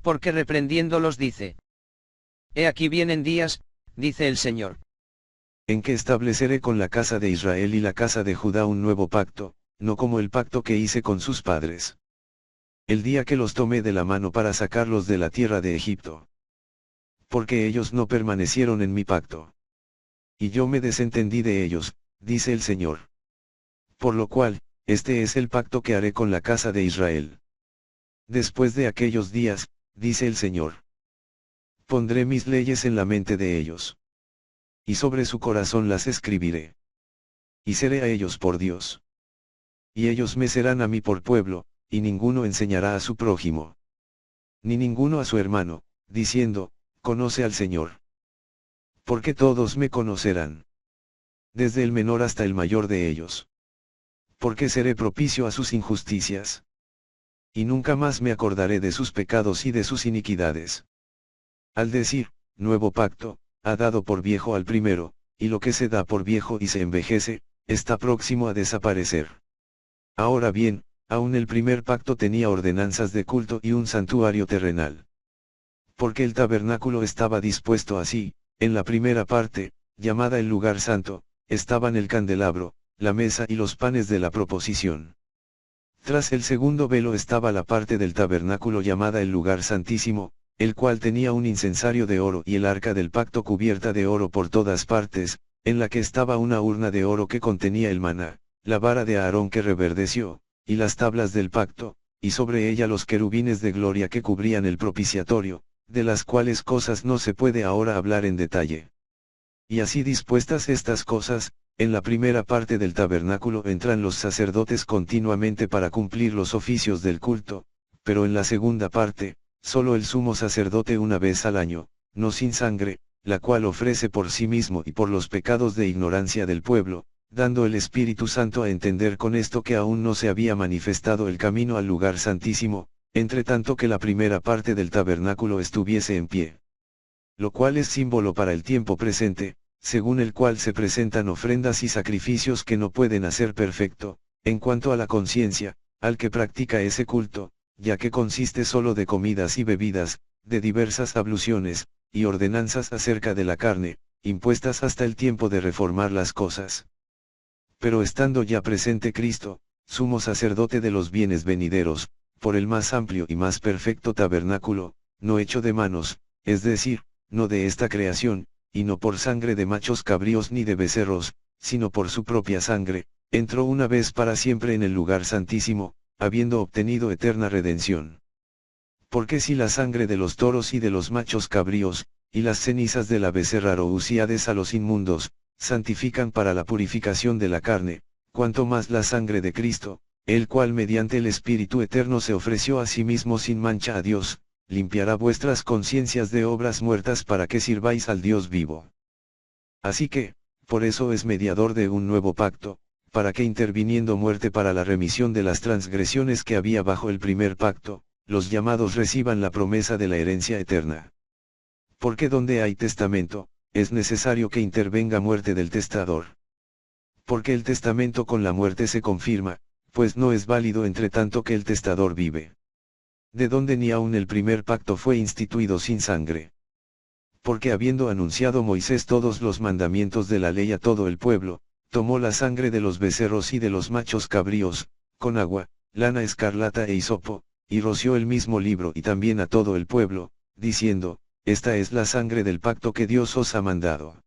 porque reprendiéndolos dice: He aquí vienen días, dice el Señor, en que estableceré con la casa de Israel y la casa de Judá un nuevo pacto, no como el pacto que hice con sus padres. El día que los tomé de la mano para sacarlos de la tierra de Egipto. Porque ellos no permanecieron en mi pacto. Y yo me desentendí de ellos, dice el Señor. Por lo cual, este es el pacto que haré con la casa de Israel. Después de aquellos días, dice el Señor. Pondré mis leyes en la mente de ellos. Y sobre su corazón las escribiré. Y seré a ellos por Dios. Y ellos me serán a mí por pueblo, y ninguno enseñará a su prójimo. Ni ninguno a su hermano, diciendo, conoce al Señor. Porque todos me conocerán. Desde el menor hasta el mayor de ellos. Porque seré propicio a sus injusticias. Y nunca más me acordaré de sus pecados y de sus iniquidades. Al decir, nuevo pacto, ha dado por viejo al primero, y lo que se da por viejo y se envejece, está próximo a desaparecer. Ahora bien, aún el primer pacto tenía ordenanzas de culto y un santuario terrenal. Porque el tabernáculo estaba dispuesto así, en la primera parte, llamada el lugar santo, estaban el candelabro, la mesa y los panes de la proposición. Tras el segundo velo estaba la parte del tabernáculo llamada el lugar santísimo, el cual tenía un incensario de oro y el arca del pacto cubierta de oro por todas partes, en la que estaba una urna de oro que contenía el maná, la vara de Aarón que reverdeció, y las tablas del pacto, y sobre ella los querubines de gloria que cubrían el propiciatorio, de las cuales cosas no se puede ahora hablar en detalle. Y así dispuestas estas cosas, en la primera parte del tabernáculo entran los sacerdotes continuamente para cumplir los oficios del culto, pero en la segunda parte, solo el sumo sacerdote una vez al año, no sin sangre, la cual ofrece por sí mismo y por los pecados de ignorancia del pueblo, dando el Espíritu Santo a entender con esto que aún no se había manifestado el camino al lugar santísimo, entre tanto que la primera parte del tabernáculo estuviese en pie. Lo cual es símbolo para el tiempo presente, según el cual se presentan ofrendas y sacrificios que no pueden hacer perfecto, en cuanto a la conciencia, al que practica ese culto, ya que consiste solo de comidas y bebidas, de diversas abluciones, y ordenanzas acerca de la carne, impuestas hasta el tiempo de reformar las cosas. Pero estando ya presente Cristo, sumo sacerdote de los bienes venideros, por el más amplio y más perfecto tabernáculo, no hecho de manos, es decir, no de esta creación, y no por sangre de machos cabríos ni de becerros, sino por su propia sangre, entró una vez para siempre en el lugar santísimo, habiendo obtenido eterna redención. Porque si la sangre de los toros y de los machos cabríos, y las cenizas de la becerra rociadas a los inmundos, santifican para la purificación de la carne, cuanto más la sangre de Cristo, el cual mediante el Espíritu Eterno se ofreció a sí mismo sin mancha a Dios, limpiará vuestras conciencias de obras muertas para que sirváis al Dios vivo. Así que, por eso es mediador de un nuevo pacto, para que interviniendo muerte para la remisión de las transgresiones que había bajo el primer pacto, los llamados reciban la promesa de la herencia eterna. Porque donde hay testamento, es necesario que intervenga muerte del testador. Porque el testamento con la muerte se confirma, pues no es válido entre tanto que el testador vive. De donde ni aun el primer pacto fue instituido sin sangre. Porque habiendo anunciado Moisés todos los mandamientos de la ley a todo el pueblo, tomó la sangre de los becerros y de los machos cabríos, con agua, lana escarlata e hisopo, y roció el mismo libro y también a todo el pueblo, diciendo, esta es la sangre del pacto que Dios os ha mandado.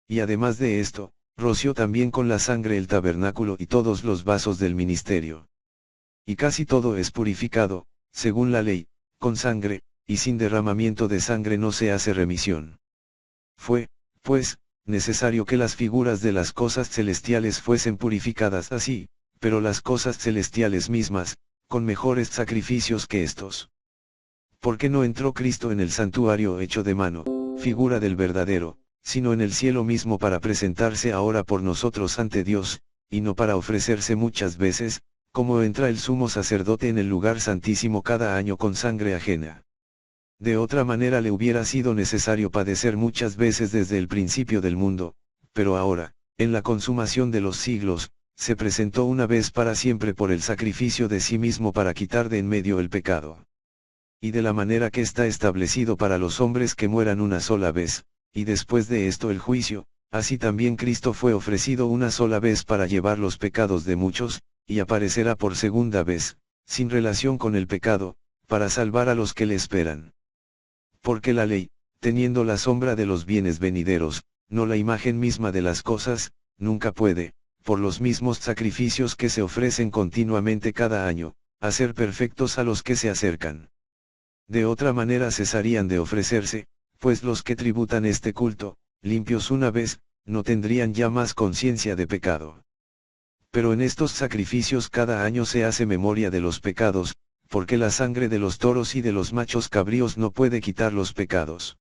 Y además de esto, roció también con la sangre el tabernáculo y todos los vasos del ministerio. Y casi todo es purificado, según la ley, con sangre, y sin derramamiento de sangre no se hace remisión. Fue, pues, necesario que las figuras de las cosas celestiales fuesen purificadas así, pero las cosas celestiales mismas, con mejores sacrificios que estos. Porque no entró Cristo en el santuario hecho de mano, figura del verdadero, sino en el cielo mismo para presentarse ahora por nosotros ante Dios, y no para ofrecerse muchas veces, como entra el sumo sacerdote en el lugar santísimo cada año con sangre ajena. De otra manera le hubiera sido necesario padecer muchas veces desde el principio del mundo, pero ahora, en la consumación de los siglos, se presentó una vez para siempre por el sacrificio de sí mismo para quitar de en medio el pecado. y de la manera que está establecido para los hombres que mueran una sola vez, y después de esto el juicio, así también Cristo fue ofrecido una sola vez para llevar los pecados de muchos, y aparecerá por segunda vez, sin relación con el pecado, para salvar a los que le esperan. Porque la ley, teniendo la sombra de los bienes venideros, no la imagen misma de las cosas, nunca puede, por los mismos sacrificios que se ofrecen continuamente cada año, hacer perfectos a los que se acercan. De otra manera cesarían de ofrecerse, pues los que tributan este culto, limpios una vez, no tendrían ya más conciencia de pecado. Pero en estos sacrificios cada año se hace memoria de los pecados, porque la sangre de los toros y de los machos cabríos no puede quitar los pecados.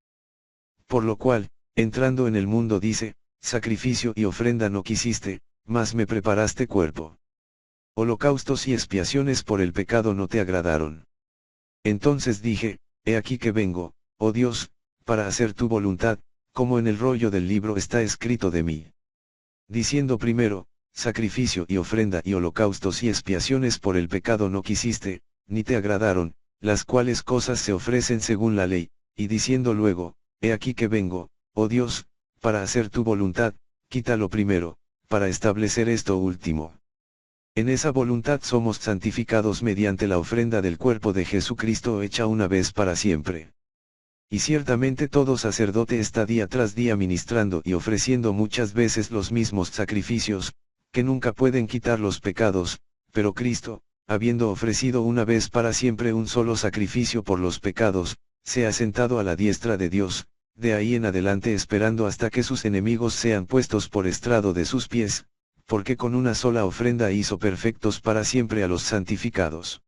Por lo cual, entrando en el mundo dice, sacrificio y ofrenda no quisiste, mas me preparaste cuerpo. Holocaustos y expiaciones por el pecado no te agradaron. Entonces dije, he aquí que vengo, oh Dios, para hacer tu voluntad, como en el rollo del libro está escrito de mí. Diciendo primero, sacrificio y ofrenda y holocaustos y expiaciones por el pecado no quisiste, ni te agradaron, las cuales cosas se ofrecen según la ley, y diciendo luego, he aquí que vengo, oh Dios, para hacer tu voluntad, quítalo primero, para establecer esto último. En esa voluntad somos santificados mediante la ofrenda del cuerpo de Jesucristo hecha una vez para siempre. Y ciertamente todo sacerdote está día tras día ministrando y ofreciendo muchas veces los mismos sacrificios, que nunca pueden quitar los pecados, pero Cristo, habiendo ofrecido una vez para siempre un solo sacrificio por los pecados, se ha sentado a la diestra de Dios, de ahí en adelante esperando hasta que sus enemigos sean puestos por estrado de sus pies, porque con una sola ofrenda hizo perfectos para siempre a los santificados.